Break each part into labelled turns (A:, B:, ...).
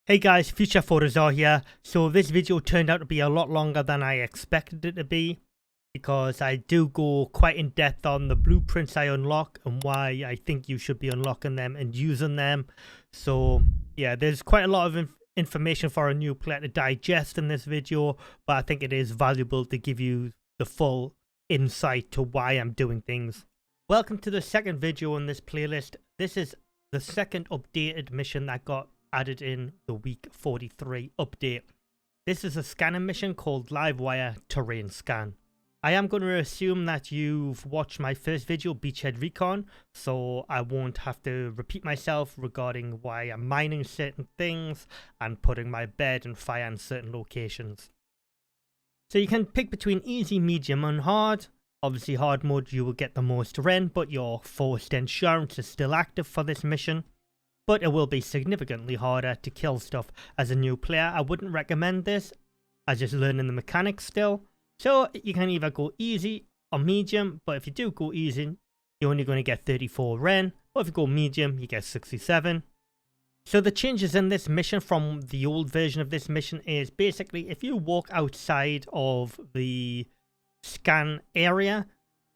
A: Hey guys, Future Fortizar here. So this video turned out to be a lot longer than I expected it to be, because I do go quite in depth on the blueprints I unlock and why I think you should be unlocking them and using them. So yeah, there's quite a lot of information for a new player to digest in this video, but I think it is valuable to give you the full insight to why I'm doing things. Welcome to the second video in this playlist. This is the second updated mission that got added in the week 43 update. This is a scanning mission called Livewire Terrain Scan. I am going to assume that you've watched my first video, Beachhead Recon, so I won't have to repeat myself regarding why I'm mining certain things and putting my bed and fire in certain locations. So you can pick between easy, medium and hard. Obviously hard mode you will get the most rent, but your forced insurance is still active for this mission. But it will be significantly harder to kill stuff as a new player. I wouldn't recommend this, as just learning the mechanics still. So you can either go easy or medium, but if you do go easy, you're only going to get 34 Ren, but if you go medium, you get 67. So the changes in this mission from the old version of this mission is basically if you walk outside of the scan area,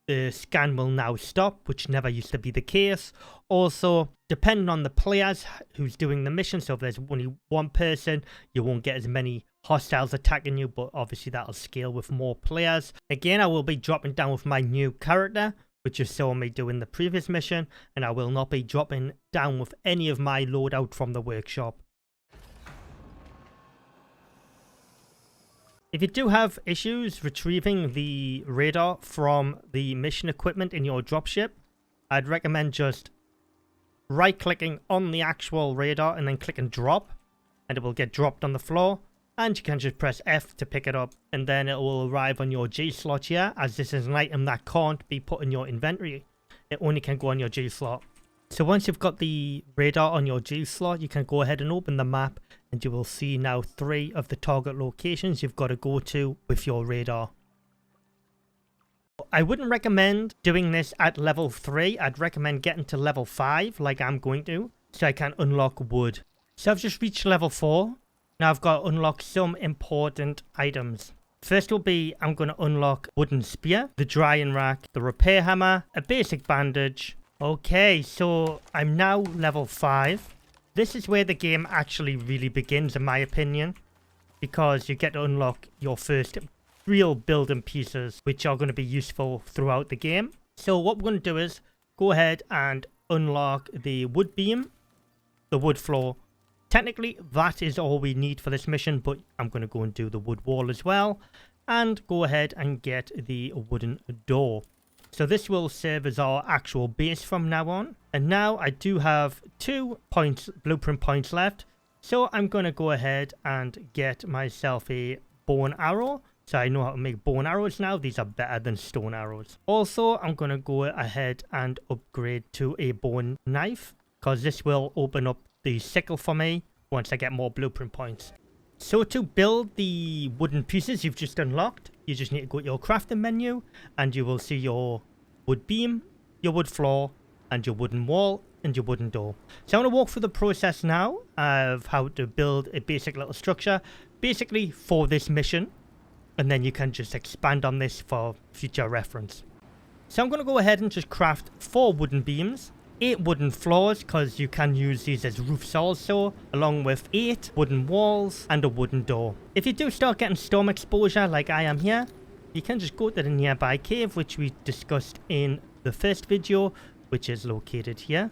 A: the scan will now stop, which never used to be the case. Also, depending on the players who's doing the mission, so if there's only one person, you won't get as many hostiles attacking you, but obviously that'll scale with more players. Again, I will be dropping down with my new character, which you saw me do in the previous mission, and I will not be dropping down with any of my loadout from the workshop. If you do have issues retrieving the radar from the mission equipment in your dropship, I'd recommend just right-clicking on the actual radar and then clicking drop, and it will get dropped on the floor, and you can just press F to pick it up, and then it will arrive on your G slot here, as this is an item that can't be put in your inventory. It only can go on your G slot. So once you've got the radar on your G slot, you can go ahead and open the map, and you will see now 3 of the target locations you've got to go to with your radar. I wouldn't recommend doing this at level 3. I'd recommend getting to level 5 like I'm going to, so I can unlock wood. So I've just reached level 4. Now I've got to unlock some important items. First will be I'm going to unlock wooden spear, the drying rack, the repair hammer, a basic bandage. Okay, so I'm now level 5. This is where the game actually really begins, in my opinion, because you get to unlock your first real building pieces, which are going to be useful throughout the game. So what we're going to do is go ahead and unlock the wood beam, the wood floor. Technically, that is all we need for this mission, but I'm going to go and do the wood wall as well, and go ahead and get the wooden door. So this will serve as our actual base from now on. And now I do have 2 blueprint points left. So I'm going to go ahead and get myself a bow and arrow. So I know how to make bow and arrows now. These are better than stone arrows. Also, I'm going to go ahead and upgrade to a bow and knife, because this will open up the sickle for me once I get more blueprint points. So to build the wooden pieces you've just unlocked, you just need to go to your crafting menu, and you will see your wood beam, your wood floor, and your wooden wall, and your wooden door. So I'm going to walk through the process now of how to build a basic little structure, basically for this mission, and then you can just expand on this for future reference. So I'm going to go ahead and just craft 4 wooden beams, 8 wooden floors, because you can use these as roofs also, along with 8 wooden walls and a wooden door. If you do start getting storm exposure like I am here, you can just go to the nearby cave, which we discussed in the first video, which is located here.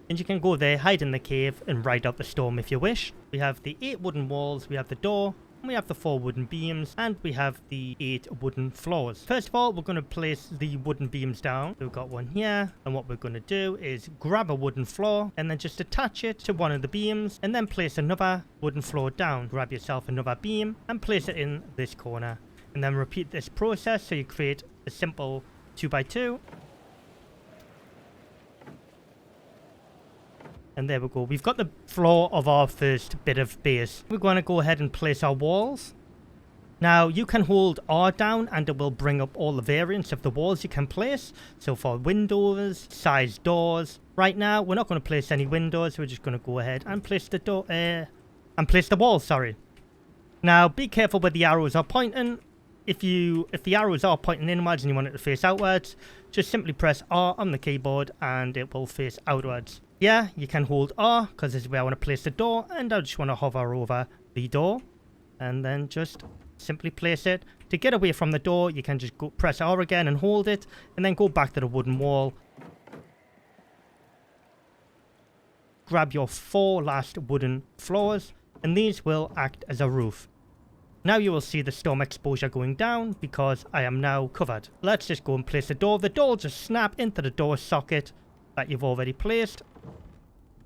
A: And you can go there, hide in the cave, and ride out the storm if you wish. We have the 8 wooden walls, we have the door, we have the 4 wooden beams, and we have the 8 wooden floors. First of all, we're going to place the wooden beams down. We've got one here, and what we're going to do is grab a wooden floor, and then just attach it to one of the beams, and then place another wooden floor down. Grab yourself another beam, and place it in this corner. And then repeat this process, so you create a simple 2x2. And there we go. We've got the floor of our first bit of base. We're going to go ahead and place our walls. Now, you can hold R down and it will bring up all the variants of the walls you can place. So for windows, size doors, Right now, we're not going to place any windows. We're just going to go ahead and place the door, and place the wall, sorry. Now, be careful where the arrows are pointing. If the arrows are pointing inwards and you want it to face outwards, just simply press R on the keyboard and it will face outwards. Yeah, you can hold R because this is where I want to place the door, and I just want to hover over the door and then just simply place it. To get away from the door, you can just go press R again and hold it, and then go back to the wooden wall. Grab your 4 last wooden floors, and these will act as a roof. Now you will see the storm exposure going down because I am now covered. Let's just go and place the door. The door will just snap into the door socket that you've already placed.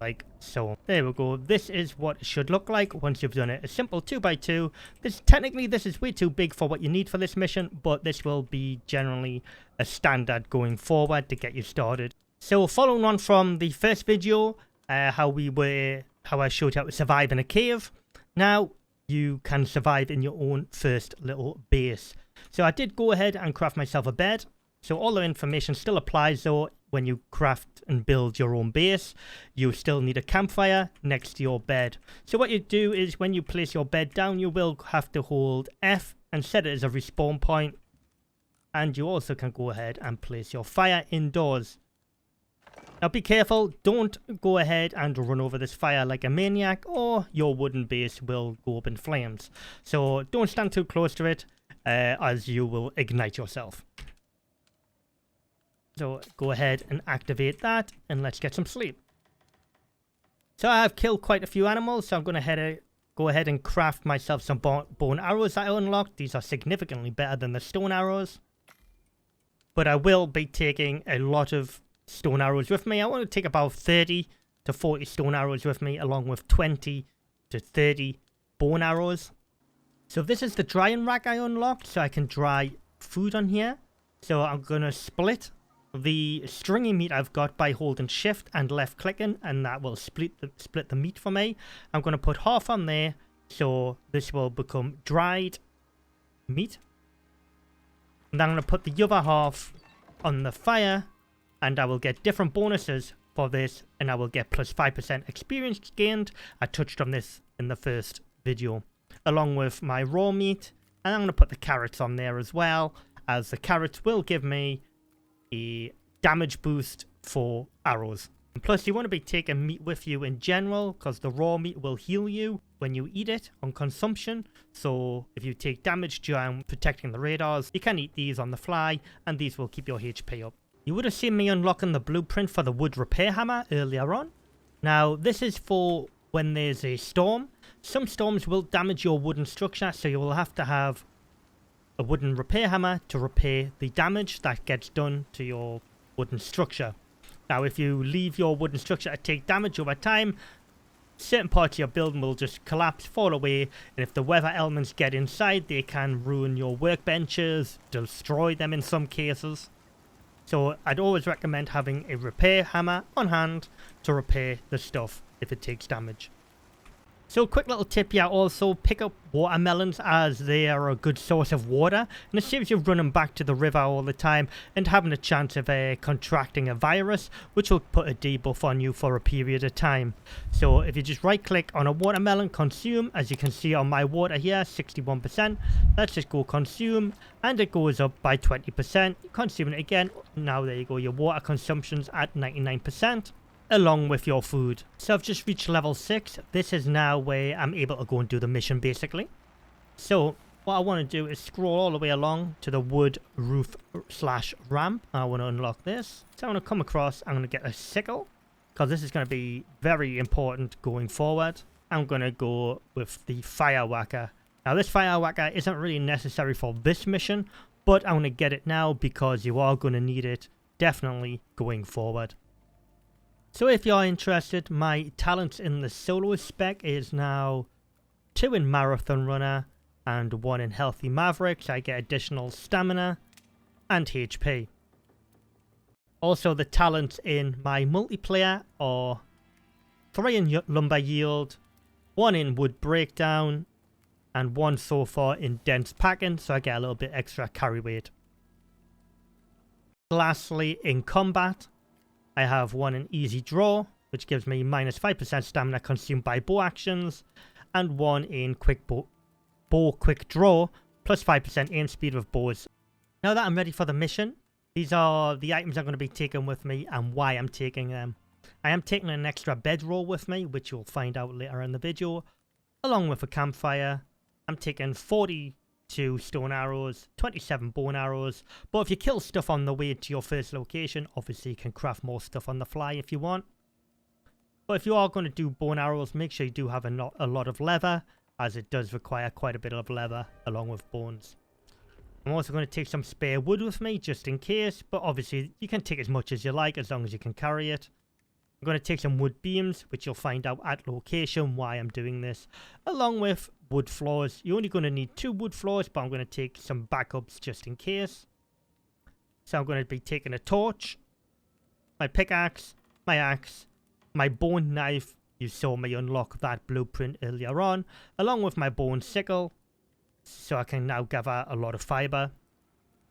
A: Like so. There we go. This is what it should look like once you've done it. A simple 2x2. Technically this is way too big for what you need for this mission, but this will be generally a standard going forward to get you started. So following on from the first video, how I showed how to survive in a cave. Now you can survive in your own first little base. So I did go ahead and craft myself a bed. So all the information still applies though. When you craft and build your own base, you still need a campfire next to your bed. So what you do is when you place your bed down, you will have to hold F and set it as a respawn point. And you also can go ahead and place your fire indoors. Now be careful, don't go ahead and run over this fire like a maniac, or your wooden base will go up in flames. So don't stand too close to it, as you will ignite yourself. So go ahead and activate that, and let's get some sleep. So I've killed quite a few animals, so I'm going to go ahead and craft myself some bone arrows that I unlocked. These are significantly better than the stone arrows. But I will be taking a lot of stone arrows with me. I want to take about 30 to 40 stone arrows with me, along with 20 to 30 bone arrows. So this is the drying rack I unlocked, so I can dry food on here. So I'm going to split the stringy meat I've got by holding shift and left clicking, and that will split the meat for me. I'm going to put half on there, so this will become dried meat. And then I'm going to put the other half on the fire, and I will get different bonuses for this, and I will get plus 5% experience gained. I touched on this in the first video, along with my raw meat. And I'm going to put the carrots on there as well, as the carrots will give me a damage boost for arrows. And plus you want to be taking meat with you in general, because the raw meat will heal you when you eat it on consumption. So if you take damage during protecting the radars, you can eat these on the fly, and these will keep your HP up. You would have seen me unlocking the blueprint for the wood repair hammer earlier on. Now this is for when there's a storm. Some storms will damage your wooden structure, so you will have to have a wooden repair hammer to repair the damage that gets done to your wooden structure. Now if you leave your wooden structure to take damage over time, certain parts of your building will just collapse, fall away, and if the weather elements get inside, they can ruin your workbenches, destroy them in some cases. So I'd always recommend having a repair hammer on hand to repair the stuff if it takes damage. So quick little tip here, also pick up watermelons, as they are a good source of water, and it saves you running back to the river all the time and having a chance of contracting a virus, which will put a debuff on you for a period of time. So if you just right click on a watermelon, consume, as you can see on my water here, 61%. Let's just go consume, and it goes up by 20%. Consume it again. Now there you go, your water consumption's at 99%. Along with your food. So I've just reached level 6. This is now where I'm able to go and do the mission basically. So what I want to do is scroll all the way along to the wood roof / ramp. I want to unlock this. So I'm going to come across, I'm going to get a sickle, because this is going to be very important going forward. I'm going to go with the fire whacker. Now this fire whacker isn't really necessary for this mission, but I'm going to get it now because you are going to need it definitely going forward. So if you're interested, my talents in the solo spec is now 2 in Marathon Runner and 1 in Healthy Mavericks. I get additional stamina and HP. Also the talents in my multiplayer are 3 in Lumber Yield, 1 in Wood Breakdown, and 1 so far in Dense Packing, so I get a little bit extra carry weight. Lastly, in Combat, I have one in easy draw, which gives me minus 5% stamina consumed by bow actions, and one in quick bow quick draw, plus 5% aim speed with bows. Now that I'm ready for the mission, these are the items I'm going to be taking with me and why I'm taking them. I am taking an extra bedroll with me, which you'll find out later in the video, along with a campfire. I'm taking 42 stone arrows, 27 bone arrows, but if you kill stuff on the way to your first location, obviously you can craft more stuff on the fly if you want. But if you are going to do bone arrows, make sure you do have a lot of leather, as it does require quite a bit of leather along with bones. I'm also going to take some spare wood with me just in case, but obviously you can take as much as you like as long as you can carry it. I'm going to take some wood beams, which you'll find out at location why I'm doing this, along with wood floors. You're only going to need 2 wood floors, but I'm going to take some backups just in case. So I'm going to be taking a torch, my pickaxe, my axe, my bone knife. You saw me unlock that blueprint earlier on, along with my bone sickle, so I can now gather a lot of fiber,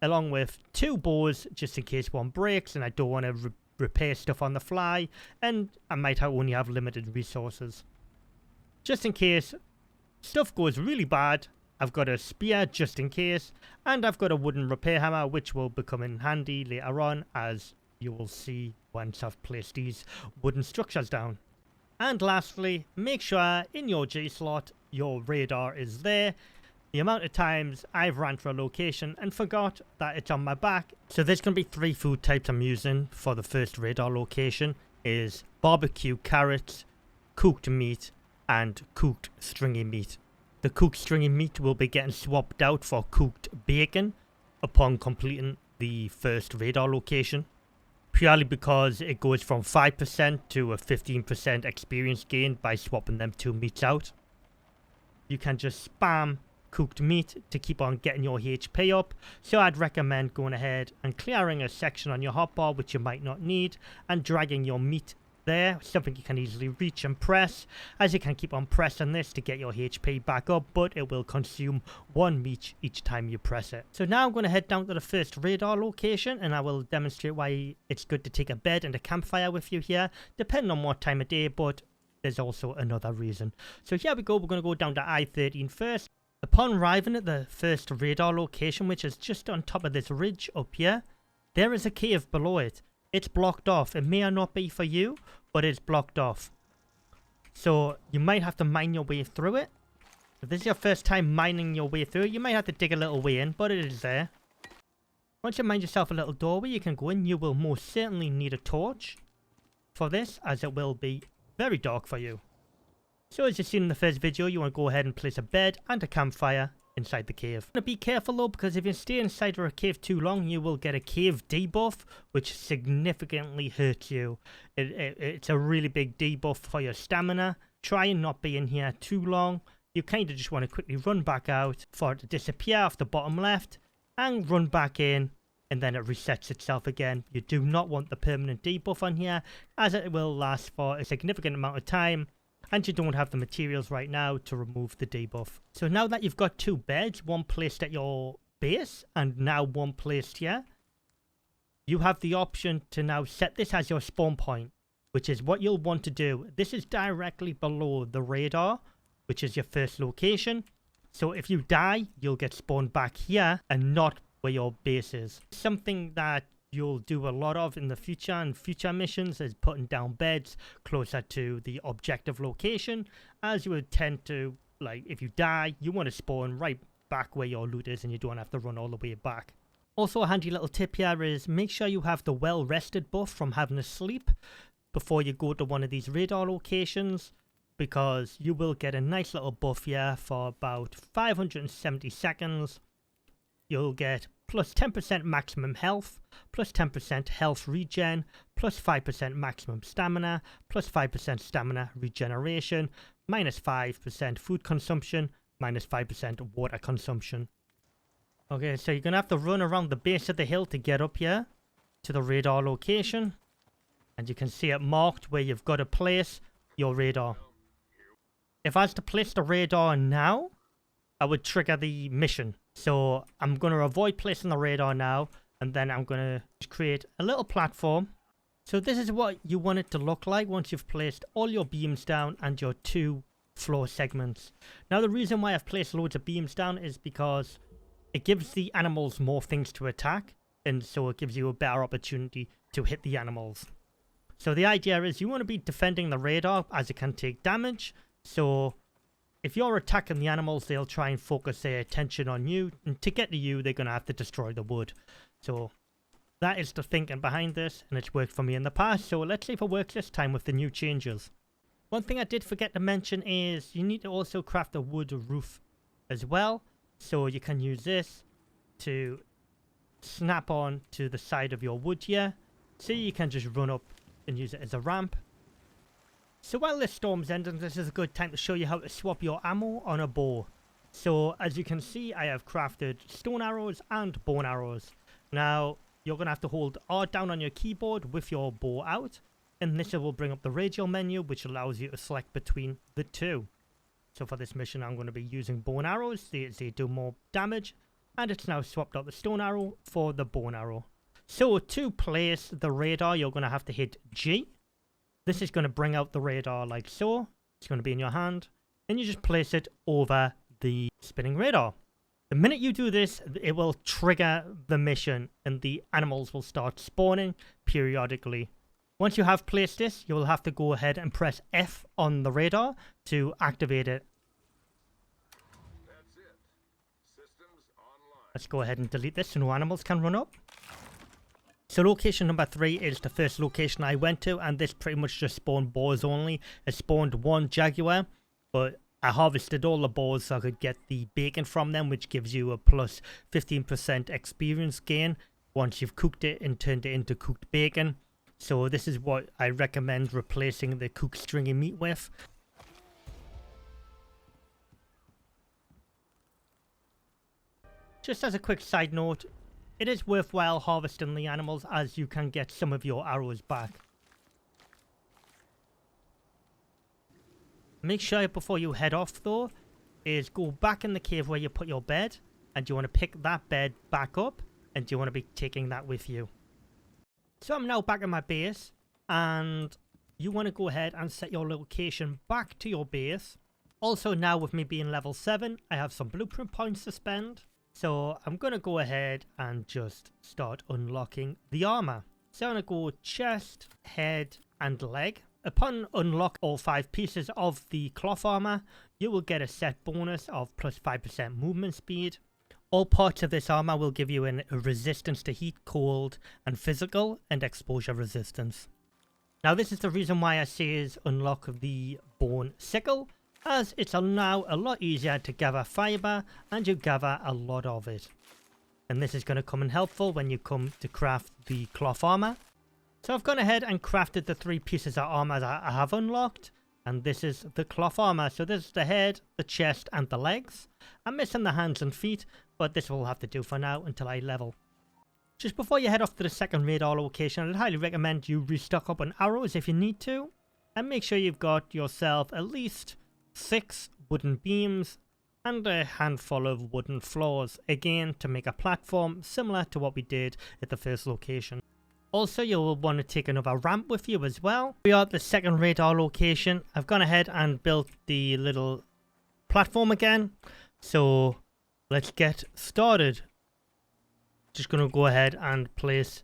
A: along with 2 bows just in case one breaks and I don't want to repair stuff on the fly, and I might only have limited resources. Just in case stuff goes really bad, I've got a spear just in case, and I've got a wooden repair hammer, which will become in handy later on, as you will see once I've placed these wooden structures down. And lastly, make sure in your G slot your radar is there. The amount of times I've ran for a location and forgot that it's on my back. So there's going to be 3 food types I'm using for the first radar location, is barbecue carrots, cooked meat, and cooked stringy meat. The cooked stringy meat will be getting swapped out for cooked bacon upon completing the first radar location, purely because it goes from 5% to a 15% experience gain by swapping them 2 meats out. You can just spam cooked meat to keep on getting your HP up, so I'd recommend going ahead and clearing a section on your hotbar which you might not need and dragging your meat there, something you can easily reach and press, as you can keep on pressing this to get your HP back up, but it will consume 1 meat each time you press it. So now I'm going to head down to the first radar location and I will demonstrate why it's good to take a bed and a campfire with you here, depending on what time of day, but there's also another reason. So here we go, we're going to go down to I-13 first. Upon arriving at the first radar location, which is just on top of this ridge up here, there is a cave below it. It's blocked off. It may or not be for you, but it's blocked off. So you might have to mine your way through it. If this is your first time mining your way through it, you might have to dig a little way in, but it is there. Once you mine yourself a little doorway, you can go in. You will most certainly need a torch for this, as it will be very dark for you. So as you've seen in the first video, you want to go ahead and place a bed and a campfire inside the cave. Be careful though, because if you stay inside of a cave too long, you will get a cave debuff, which significantly hurts you. It's a really big debuff for your stamina. Try and not be in here too long. You kind of just want to quickly run back out for it to disappear off the bottom left and run back in, and then it resets itself again. You do not want the permanent debuff on here, as it will last for a significant amount of time, and you don't have the materials right now to remove the debuff. So now that you've got 2 beds, one placed at your base and now one placed here, you have the option to now set this as your spawn point, which is what you'll want to do. This is directly below the radar, which is your first location. So if you die, you'll get spawned back here and not where your base is. Something that you'll do a lot of in the future and future missions is putting down beds closer to the objective location, as you would tend to, like, if you die, you want to spawn right back where your loot is and you don't have to run all the way back. Also, a handy little tip here is make sure you have the well rested buff from having a sleep before you go to one of these radar locations, because you will get a nice little buff here for about 570 seconds. You'll get plus 10% maximum health, plus 10% health regen, plus 5% maximum stamina, plus 5% stamina regeneration, minus 5% food consumption, minus 5% water consumption. Okay, so you're going to have to run around the base of the hill to get up here to the radar location. And you can see it marked where you've got to place your radar. If I was to place the radar now, I would trigger the mission. So I'm going to avoid placing the radar now, and then I'm going to create a little platform So this is what you want it to look like once you've placed all your beams down and your 2 floor segments. Now the reason why I've placed loads of beams down is because it gives the animals more things to attack, and so it gives you a better opportunity to hit the animals. So the idea is you want to be defending the radar as it can take damage. So if you're attacking the animals, they'll try and focus their attention on you, and to get to you, they're going to have to destroy the wood. So that is the thinking behind this, and it's worked for me in the past. So let's see if it works this time with the new changes. One thing I did forget to mention is you need to also craft a wood roof as well. So you can use this to snap on to the side of your wood here. So you can just run up and use it as a ramp. So while this storm's ending, this is a good time to show you how to swap your ammo on a bow. So as you can see, I have crafted stone arrows and bone arrows. Now you're going to have to hold R down on your keyboard with your bow out, and this will bring up the radial menu, which allows you to select between the 2. So for this mission, I'm going to be using bone arrows. They do more damage, and it's now swapped out the stone arrow for the bone arrow. So to place the radar, you're going to have to hit G. This is going to bring out the radar like so. It's going to be in your hand, and you just place it over the spinning radar. The minute you do this, it will trigger the mission, and the animals will start spawning periodically. Once you have placed this, you will have to go ahead and press F on the radar to activate it.
B: That's it. Systems online.
A: Let's go ahead and delete this so no animals can run up. So location number 3 is the first location I went to, and this pretty much just spawned boars only. It spawned 1 jaguar, but I harvested all the boars so I could get the bacon from them, which gives you a plus 15% experience gain once you've cooked it and turned it into cooked bacon. So this is what I recommend replacing the cooked stringy meat with. Just as a quick side note, it is worthwhile harvesting the animals as you can get some of your arrows back. Make sure before you head off though, is go back in the cave where you put your bed, and you want to pick that bed back up, and you want to be taking that with you. So I'm now back at my base, and you want to go ahead and set your location back to your base. Also now with me being level 7, I have some blueprint points to spend. So I'm going to go ahead and just start unlocking the armor. So I'm going to go chest, head and leg. Upon unlock all 5 pieces of the cloth armor, you will get a set bonus of plus 5% movement speed. All parts of this armor will give you a resistance to heat, cold and physical, and exposure resistance. Now this is the reason why I say is unlock the bone sickle, as it's now a lot easier to gather fiber, and you gather a lot of it. And this is going to come in helpful when you come to craft the cloth armor. So I've gone ahead and crafted the 3 pieces of armor that I have unlocked, and this is the cloth armor. So this is the head, the chest and the legs. I'm missing the hands and feet, but this will have to do for now until I level. Just before you head off to the second radar location, I'd highly recommend you restock up on arrows if you need to, and make sure you've got yourself at least 6 wooden beams and a handful of wooden floors, again to make a platform similar to what we did at the first location. Also, you'll want to take another ramp with you as well. We are at the second radar location. I've gone ahead and built the little platform again. So let's get started. Just going to go ahead and place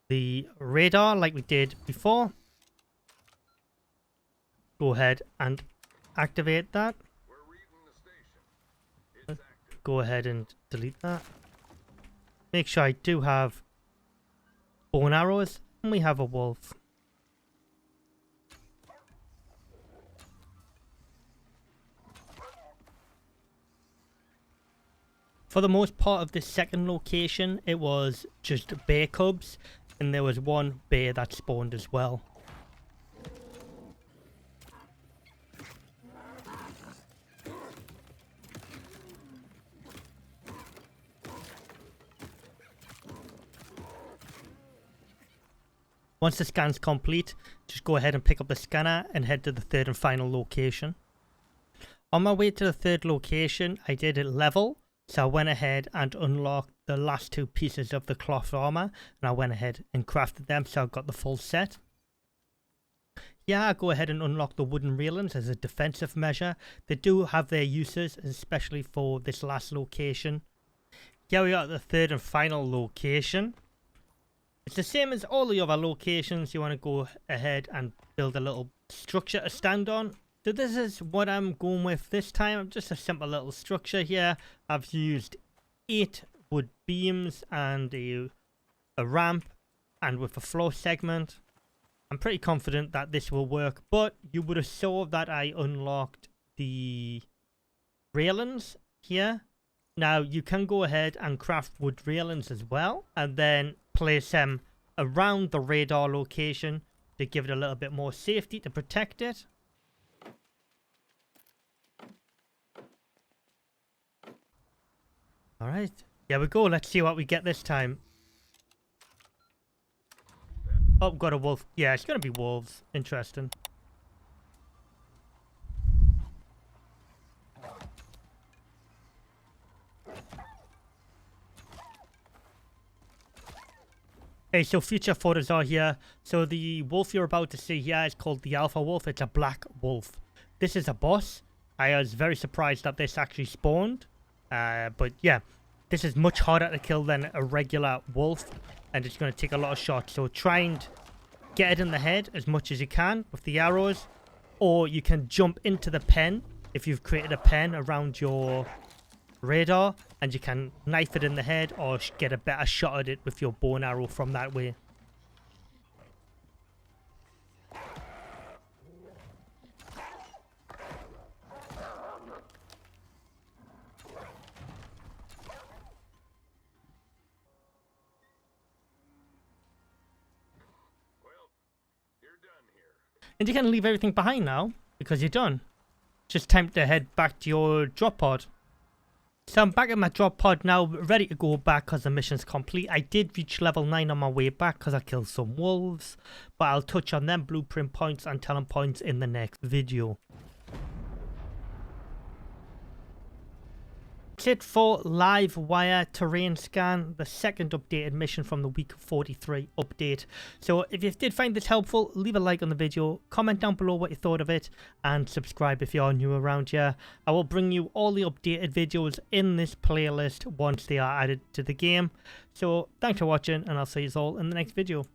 A: the radar like we did before. Go ahead and activate that.
B: We're reading the station. It's active.
A: Go ahead and delete that. Make sure I do have bone arrows, and we have a wolf. For the most part of this second location, it was just bear cubs, and there was 1 bear that spawned as well. Once the scan's complete, just go ahead and pick up the scanner and head to the third and final location. On my way to the third location, I did it level, so I went ahead and unlocked the last 2 pieces of the cloth armor, and I went ahead and crafted them, so I've got the full set. Yeah, I go ahead and unlock the wooden railings as a defensive measure. They do have their uses, especially for this last location. Yeah, we are at the 3rd and final location. It's the same as all the other locations. You want to go ahead and build a little structure to stand on. So this is what I'm going with this time. Just a simple little structure here. I've used 8 wood beams and a ramp, and with a floor segment. I'm pretty confident that this will work, but you would have saw that I unlocked the railings here. Now you can go ahead and craft wood railings as well, and then place them around the radar location to give it a little bit more safety to protect it. Alright, here we go. Let's see what we get this time. Oh, got a wolf. Yeah, it's going to be wolves. Interesting. Okay, so future Fortizar here. So the wolf you're about to see here is called the Alpha Wolf. It's a black wolf. This is a boss. I was very surprised that this actually spawned. But yeah, this is much harder to kill than a regular wolf. And it's going to take a lot of shots. So try and get it in the head as much as you can with the arrows. Or you can jump into the pen if you've created a pen around your radar, and you can knife it in the head or get a better shot at it with your bow and arrow from that way. And you can leave everything behind now, because you're done. Just time to head back to your drop pod. So I'm back at my drop pod now, ready to go back because the mission's complete. I did reach level 9 on my way back because I killed some wolves. But I'll touch on them blueprint points and talent points in the next video. That's it for Livewire Terrain Scan, the second updated mission from the week 43 update. So if you did find this helpful, leave a like on the video, comment down below what you thought of it, and subscribe if you're new around here. I will bring you all the updated videos in this playlist once they are added to the game. So thanks for watching, and I'll see you all in the next video.